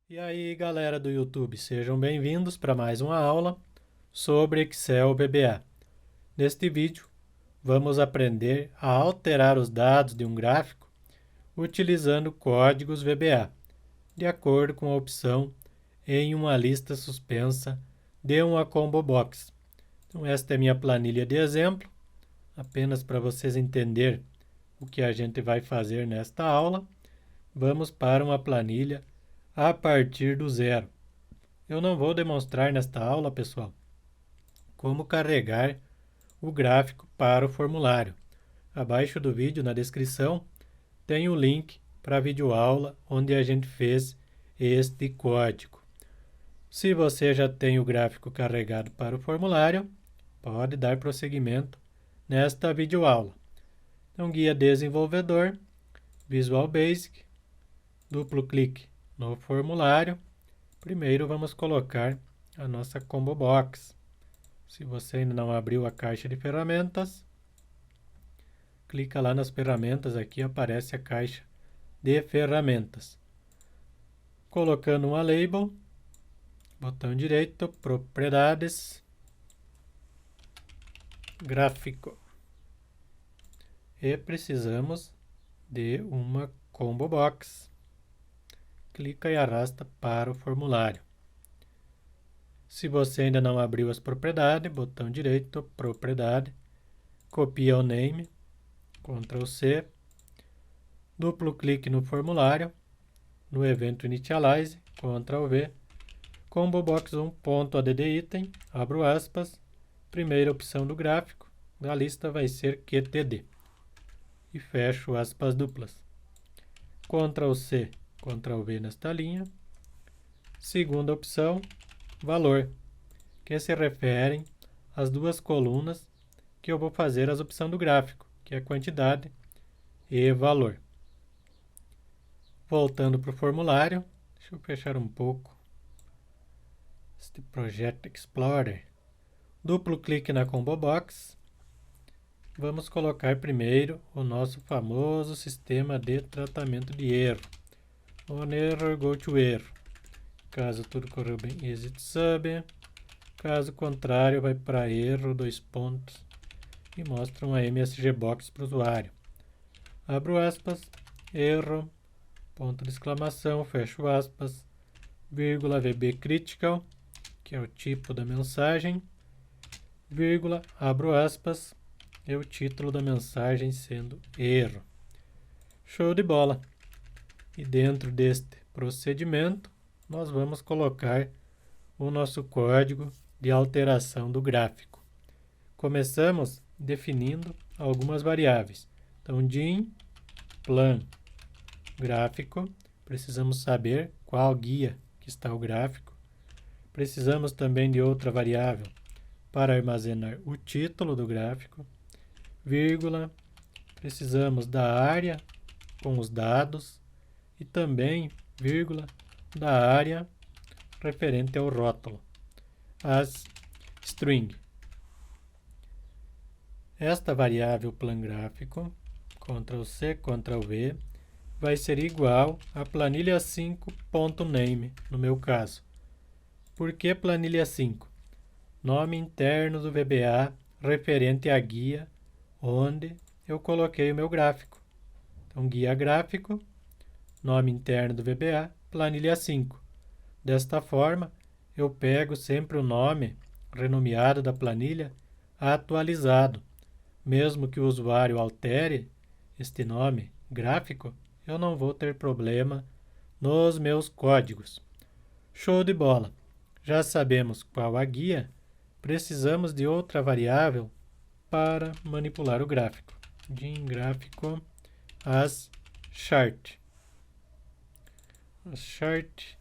E aí, galera do YouTube, sejam bem-vindos para mais uma aula sobre Excel VBA. Neste vídeo, vamos aprender a alterar os dados de um gráfico utilizando códigos VBA, de acordo com a opção em uma lista suspensa de uma combo box. Então, esta é minha planilha de exemplo, apenas para vocês entenderem o que a gente vai fazer nesta aula. Vamos para uma planilha a partir do zero. Eu não vou demonstrar nesta aula, pessoal, como carregar o gráfico para o formulário. Abaixo do vídeo, na descrição, tem o link para a videoaula onde a gente fez este código. Se você já tem o gráfico carregado para o formulário, pode dar prosseguimento nesta videoaula. Então, guia desenvolvedor, Visual Basic, duplo clique no formulário. Primeiro vamos colocar a nossa combo box. Se você ainda não abriu a caixa de ferramentas, clica lá nas ferramentas, aqui aparece a caixa de ferramentas. Colocando uma label, botão direito, propriedades, gráfico. E precisamos de uma combo box. Clica e arrasta para o formulário. Se você ainda não abriu as propriedades, botão direito, propriedade, copia o name, Ctrl C, duplo clique no formulário, no evento initialize, Ctrl V, combo box 1.add item, abro aspas, primeira opção do gráfico, da lista vai ser QTD, e fecho aspas duplas. Ctrl C, Ctrl V nesta linha, segunda opção, valor, que se referem às duas colunas que eu vou fazer as opções do gráfico, que é quantidade e valor. Voltando para o formulário, deixa eu fechar um pouco este Project Explorer. Duplo clique na combo box. Vamos colocar primeiro o nosso famoso sistema de tratamento de erro. On error, go to erro. Caso tudo correu bem, exit sub. Caso contrário, vai para erro, dois pontos, e mostra uma MSG box para o usuário. Abro aspas, erro, ponto de exclamação, fecho aspas, vírgula, VB critical, que é o tipo da mensagem, vírgula, abro aspas, e o título da mensagem sendo erro. Show de bola! E dentro deste procedimento, nós vamos colocar o nosso código de alteração do gráfico. Começamos definindo algumas variáveis. Então, dim, plan, gráfico, precisamos saber qual guia que está o gráfico. Precisamos também de outra variável para armazenar o título do gráfico, vírgula, precisamos da área com os dados e também, vírgula, da área referente ao rótulo, as string. Esta variável plan gráfico, Ctrl C, Ctrl V, vai ser igual a planilha 5.name, no meu caso. Por que planilha 5? Nome interno do VBA referente à guia onde eu coloquei o meu gráfico. Então, guia gráfico, nome interno do VBA, planilha 5. Desta forma, eu pego sempre o nome renomeado da planilha atualizado. Mesmo que o usuário altere este nome gráfico, eu não vou ter problema nos meus códigos. Show de bola! Já sabemos qual a guia, precisamos de outra variável para manipular o gráfico. Dim gráfico as chart. As chart,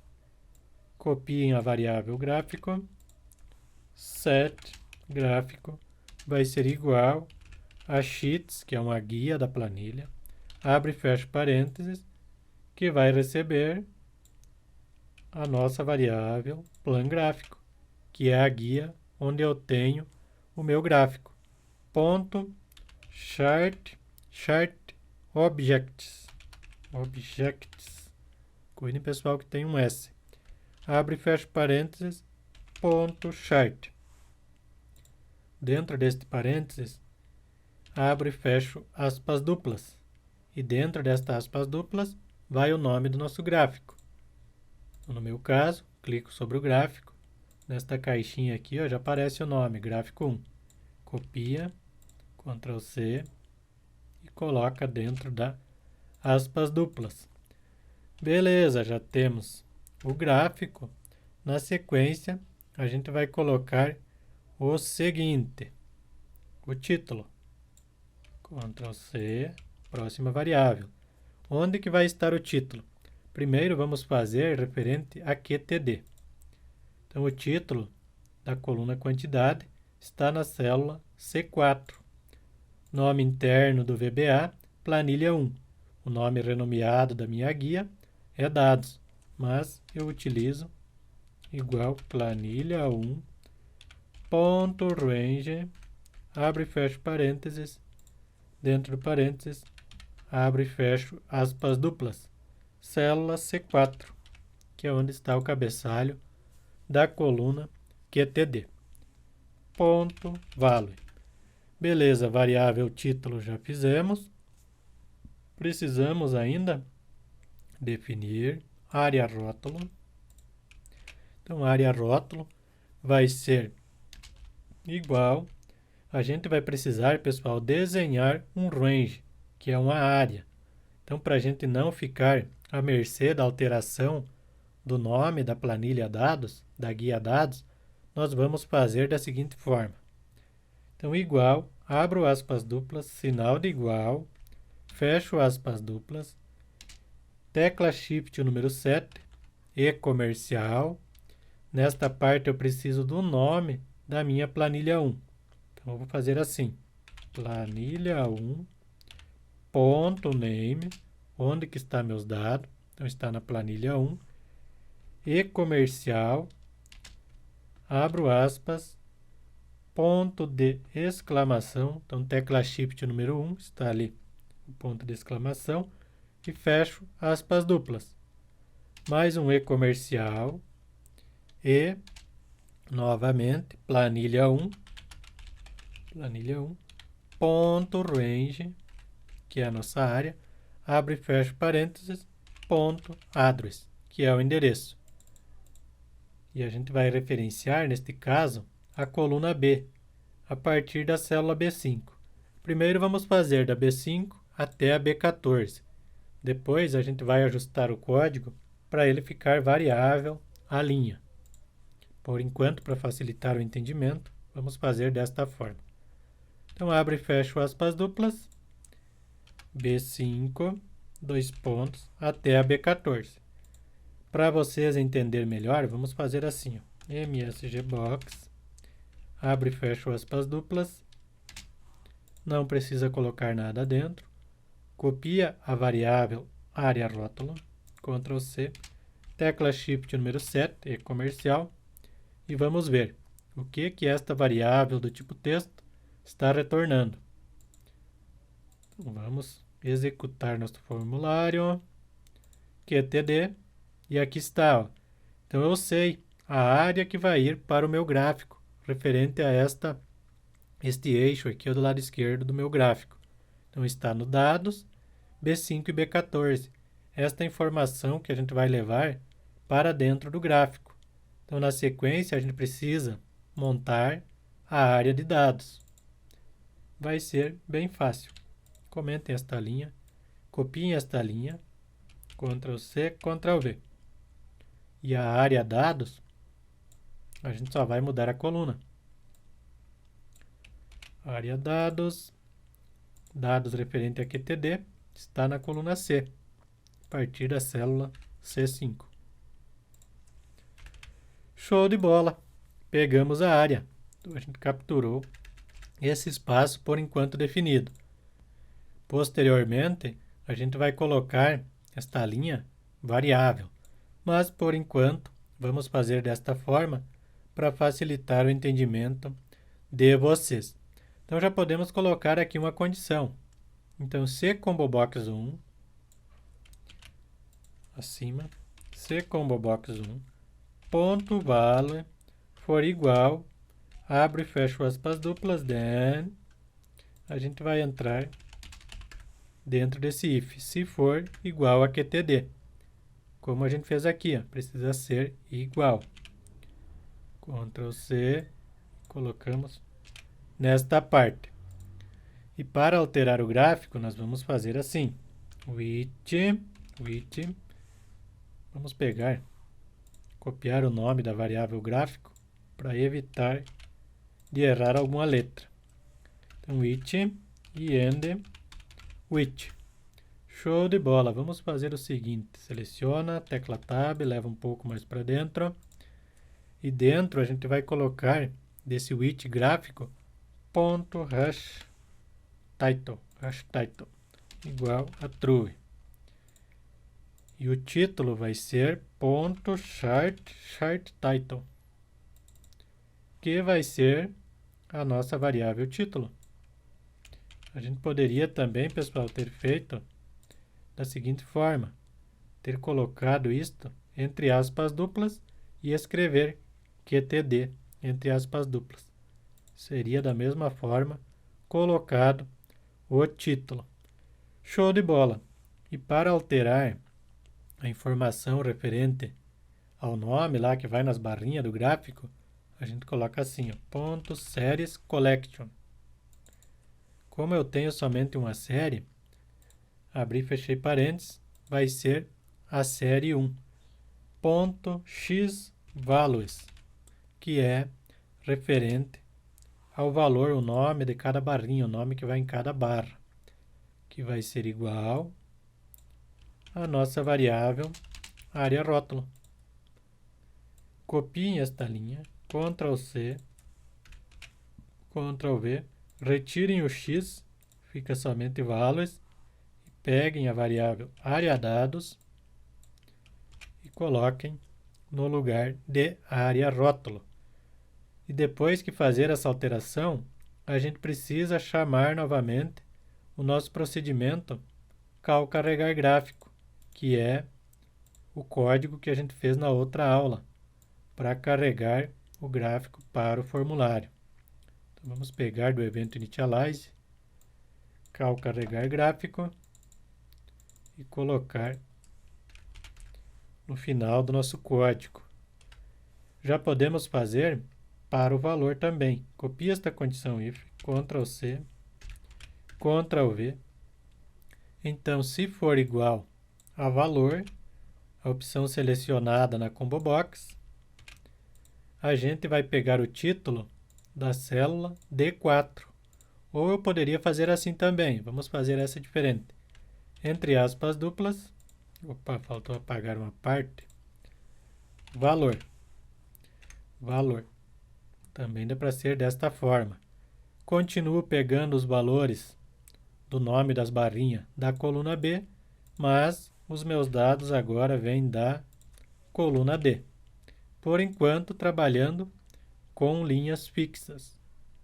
copiem a variável gráfico, set gráfico vai ser igual a sheets, que é uma guia da planilha, abre e fecha parênteses, que vai receber a nossa variável plan gráfico, que é a guia onde eu tenho o meu gráfico. Ponto chart objects. Cuidem, pessoal, que tem um S. abre e fecha parênteses, ponto chart. Dentro deste parênteses, abro e fecho aspas duplas. E dentro destas aspas duplas, vai o nome do nosso gráfico. No meu caso, clico sobre o gráfico. Nesta caixinha aqui, ó, já aparece o nome, gráfico 1. Copia, Ctrl C e coloca dentro das aspas duplas. Beleza, já temos o gráfico. Na sequência, a gente vai colocar o seguinte, o título. Ctrl C, próxima variável. Onde que vai estar o título? Primeiro vamos fazer referente a QTD. Então o título da coluna quantidade está na célula C4. Nome interno do VBA, planilha 1. O nome renomeado da minha guia é dados, mas eu utilizo igual planilha 1 ponto range, abre e fecha parênteses, dentro do parênteses, abre e fecho aspas duplas, célula C4, que é onde está o cabeçalho da coluna QTD. Ponto value. Beleza, variável título já fizemos. Precisamos ainda definir área rótulo. Então, área rótulo vai ser igual. A gente vai precisar, pessoal, desenhar um range, que é uma área. Então, para a gente não ficar à mercê da alteração do nome da planilha dados, da guia dados, nós vamos fazer da seguinte forma. Então, igual, abro aspas duplas, sinal de igual, fecho aspas duplas, tecla Shift, o número 7, e comercial. Nesta parte eu preciso do nome da minha planilha 1. Então, eu vou fazer assim, planilha 1, ponto name, onde que está meus dados? Então, está na planilha 1, e comercial, abro aspas, ponto de exclamação, então tecla Shift número 1, está ali o ponto de exclamação, e fecho aspas duplas. Mais um e comercial, e, novamente, planilha 1, ponto range, que é a nossa área, abre e fecha parênteses, ponto address, que é o endereço. E a gente vai referenciar, neste caso, a coluna B, a partir da célula B5. Primeiro vamos fazer da B5 até a B14. Depois a gente vai ajustar o código para ele ficar variável à linha. Por enquanto, para facilitar o entendimento, vamos fazer desta forma. Então, abro e fecho aspas duplas, B5, dois pontos, até a B14. Para vocês entenderem melhor, vamos fazer assim, ó, msgbox, abre e fecha aspas duplas, não precisa colocar nada dentro, copia a variável área rótulo, Ctrl C, tecla Shift número 7, e comercial, e vamos ver o que esta variável do tipo texto está retornando. Então, vamos executar nosso formulário, QTD, e aqui está, ó. Então eu sei a área que vai ir para o meu gráfico, referente a este eixo aqui do lado esquerdo do meu gráfico. Então está no dados, B5 e B14. Esta informação que a gente vai levar para dentro do gráfico. Então na sequência a gente precisa montar a área de dados. Vai ser bem fácil. Comentem esta linha, copiem esta linha, Ctrl C, Ctrl V. E a área dados, a gente só vai mudar a coluna. Área dados, dados referente a QTD, está na coluna C, a partir da célula C5. Show de bola! Pegamos a área. Então, a gente capturou esse espaço por enquanto definido. Posteriormente, a gente vai colocar esta linha variável. Mas, por enquanto, vamos fazer desta forma para facilitar o entendimento de vocês. Então, já podemos colocar aqui uma condição. Então, se combobox 1, acima, se combobox 1, ponto value for igual, abro e fecho aspas duplas, then a gente vai entrar dentro desse if, se for igual a QTD. Como a gente fez aqui, ó, precisa ser igual. Ctrl C, colocamos nesta parte. E para alterar o gráfico, nós vamos fazer assim. Width, vamos pegar, copiar o nome da variável gráfico para evitar de errar alguma letra. Então, width e end width. Show de bola. Vamos fazer o seguinte. Seleciona, tecla Tab, leva um pouco mais para dentro. E dentro a gente vai colocar desse width gráfico ponto hash title igual a true. E o título vai ser ponto chart title, que vai ser a nossa variável título. A gente poderia também, pessoal, ter feito da seguinte forma, ter colocado isto entre aspas duplas e escrever QTD entre aspas duplas. Seria da mesma forma colocado o título. Show de bola! E para alterar a informação referente ao nome lá que vai nas barrinhas do gráfico, a gente coloca assim, ó, ponto series collection. Como eu tenho somente uma série, abri e fechei parênteses, vai ser a série 1. Ponto xvalues, que é referente ao valor, o nome de cada barrinha, o nome que vai em cada barra, que vai ser igual à nossa variável área rótulo. Copiem esta linha, Ctrl C, Ctrl V, retirem o x, fica somente values, e peguem a variável área dados e coloquem no lugar de área rótulo. E depois que fazer essa alteração, a gente precisa chamar novamente o nosso procedimento cal carregar gráfico, que é o código que a gente fez na outra aula, para carregar o gráfico para o formulário. Então, vamos pegar do evento initialize, cal carregar gráfico e colocar no final do nosso código. Já podemos fazer para o valor também. Copia esta condição if, Ctrl C, Ctrl V. Então, se for igual a valor, a opção selecionada na Combo Box, a gente vai pegar o título da célula D4. Ou eu poderia fazer assim também. Vamos fazer essa diferente. Entre aspas duplas. Opa, faltou apagar uma parte. Valor. Também dá para ser desta forma. Continuo pegando os valores do nome das barrinhas da coluna B, mas os meus dados agora vêm da coluna D. Por enquanto, trabalhando com linhas fixas.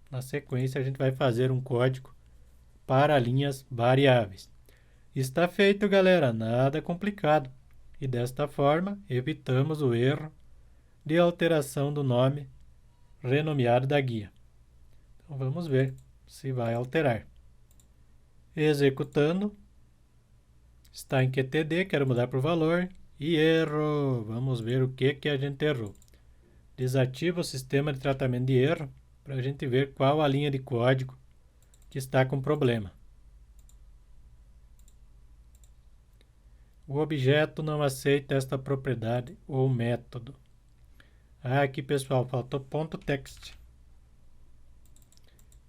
Na sequência, a gente vai fazer um código para linhas variáveis. Está feito, galera, nada complicado. E desta forma, evitamos o erro de alteração do nome renomeado da guia. Então, vamos ver se vai alterar. Executando. Está em QTD, quero mudar para o valor. E erro. Vamos ver o que a gente errou. Desativa o sistema de tratamento de erro para a gente ver qual a linha de código que está com problema. O objeto não aceita esta propriedade ou método. Aqui, pessoal, faltou ponto text.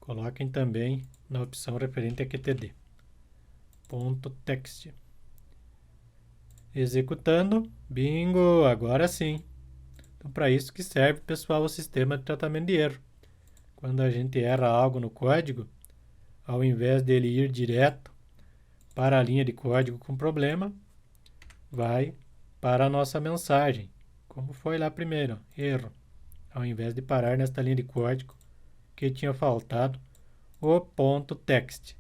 Coloquem também na opção referente a QTD. Ponto text. Executando. Bingo! Agora sim. Então, para isso que serve, pessoal, o sistema de tratamento de erro. Quando a gente erra algo no código, ao invés dele ir direto para a linha de código com problema, vai para a nossa mensagem, como foi lá primeiro, erro, ao invés de parar nesta linha de código que tinha faltado o ponto text.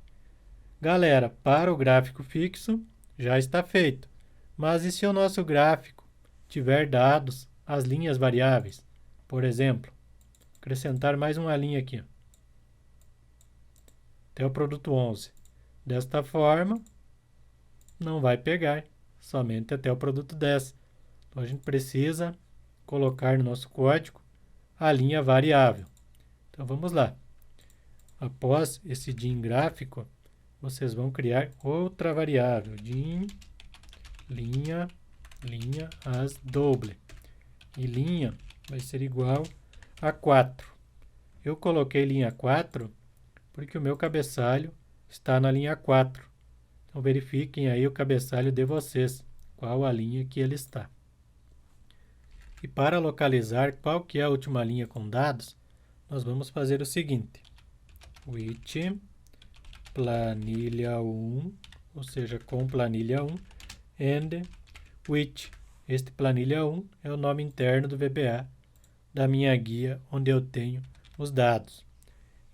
Galera, para o gráfico fixo já está feito, mas e se o nosso gráfico tiver dados as linhas variáveis. Por exemplo, acrescentar mais uma linha aqui, ó, até o produto 11. Desta forma, não vai pegar, somente até o produto 10. Então, a gente precisa colocar no nosso código a linha variável. Então, vamos lá. Após esse dim gráfico, vocês vão criar outra variável, dim linha as double. E linha vai ser igual a 4. Eu coloquei linha 4 porque o meu cabeçalho está na linha 4. Então, verifiquem aí o cabeçalho de vocês, qual a linha que ele está. E para localizar qual que é a última linha com dados, nós vamos fazer o seguinte. With planilha 1, ou seja, com planilha 1, and with. Este planilha 1 é o nome interno do VBA da minha guia, onde eu tenho os dados.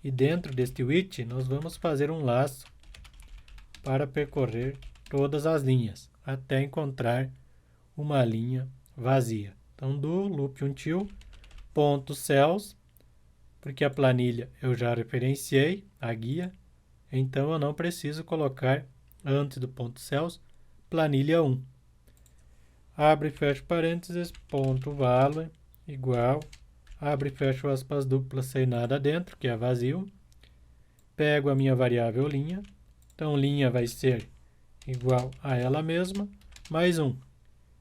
E dentro deste with, nós vamos fazer um laço para percorrer todas as linhas, até encontrar uma linha vazia. Então, do loop until, ponto cells, porque a planilha eu já referenciei, a guia, então eu não preciso colocar antes do ponto cells, planilha 1. Abre e fecha parênteses, ponto value, igual, abre e fecha aspas duplas sem nada dentro, que é vazio. Pego a minha variável linha, então linha vai ser igual a ela mesma, mais 1.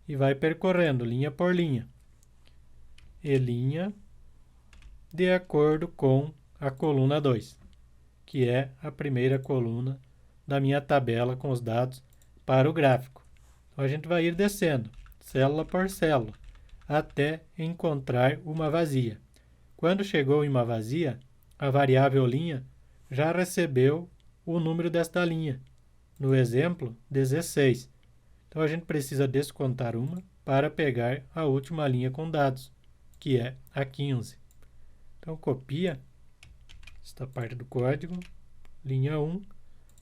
E vai percorrendo linha por linha. E linha de acordo com a coluna 2, que é a primeira coluna da minha tabela com os dados para o gráfico. Então, a gente vai ir descendo, célula por célula, até encontrar uma vazia. Quando chegou em uma vazia, a variável linha já recebeu o número desta linha. No exemplo, 16. Então, a gente precisa descontar uma para pegar a última linha com dados, que é a 15. Então, copia esta parte do código, linha 1,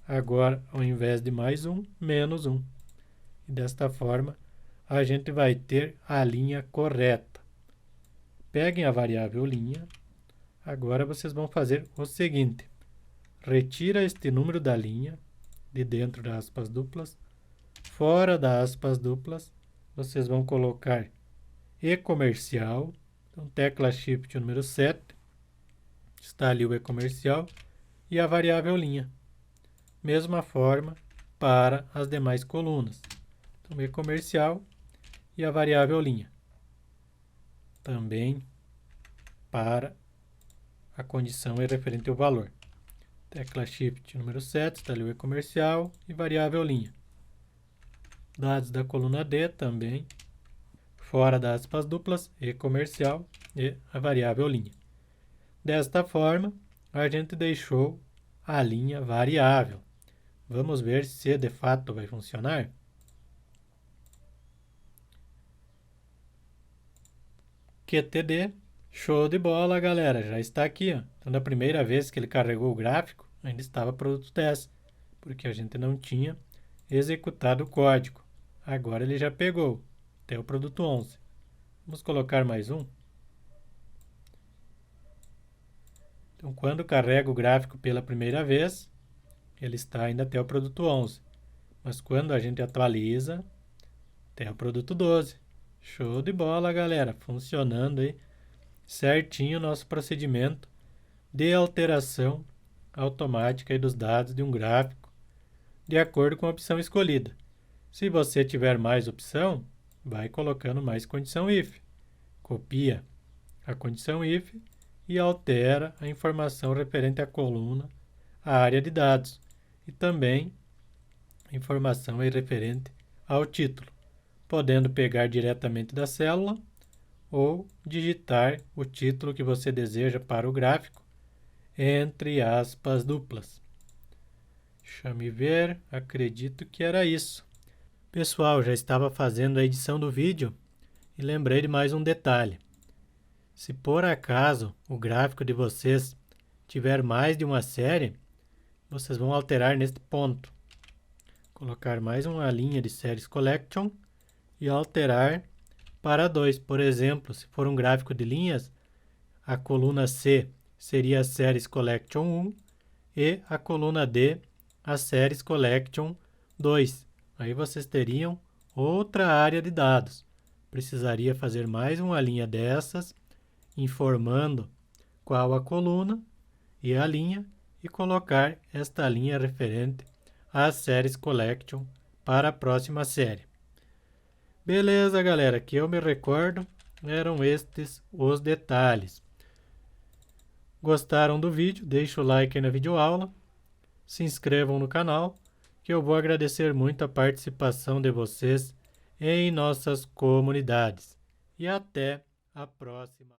agora, ao invés de mais 1, menos 1. E desta forma, a gente vai ter a linha correta. Peguem a variável linha. Agora, vocês vão fazer o seguinte. Retira este número da linha de dentro das aspas duplas. Fora das aspas duplas, vocês vão colocar e-comercial. Então, tecla Shift número 7. Está ali o e-comercial e a variável linha. Mesma forma para as demais colunas. Então, e-comercial e a variável linha. Também para a condição é referente ao valor. Tecla Shift número 7, está ali o e-comercial e variável linha. Dados da coluna D também, fora das aspas duplas, e-comercial e a variável linha. Desta forma, a gente deixou a linha variável. Vamos ver se de fato vai funcionar. QTD, show de bola, galera, já está aqui. Ó. Então, da primeira vez que ele carregou o gráfico, ainda estava produto 10, porque a gente não tinha executado o código. Agora ele já pegou, até o produto 11. Vamos colocar mais um. Então, quando carrega o gráfico pela primeira vez, ele está ainda até o produto 11. Mas quando a gente atualiza, até o produto 12. Show de bola, galera. Funcionando aí certinho o nosso procedimento de alteração automática aí dos dados de um gráfico de acordo com a opção escolhida. Se você tiver mais opção, vai colocando mais condição if. Copia a condição if e altera a informação referente à coluna, à área de dados e também a informação aí referente ao título, podendo pegar diretamente da célula ou digitar o título que você deseja para o gráfico entre aspas duplas. Deixa-me ver, acredito que era isso. Pessoal, já estava fazendo a edição do vídeo e lembrei de mais um detalhe. Se por acaso o gráfico de vocês tiver mais de uma série, vocês vão alterar neste ponto. Colocar mais uma linha de Series Collection e alterar para 2. Por exemplo, se for um gráfico de linhas, a coluna C seria a Series Collection 1 e a coluna D a Series Collection 2. Aí vocês teriam outra área de dados. Precisaria fazer mais uma linha dessas, informando qual a coluna e a linha, e colocar esta linha referente à Series Collection para a próxima série. Beleza, galera, que eu me recordo, eram estes os detalhes. Gostaram do vídeo? Deixa o like aí na videoaula, se inscrevam no canal, que eu vou agradecer muito a participação de vocês em nossas comunidades. E até a próxima!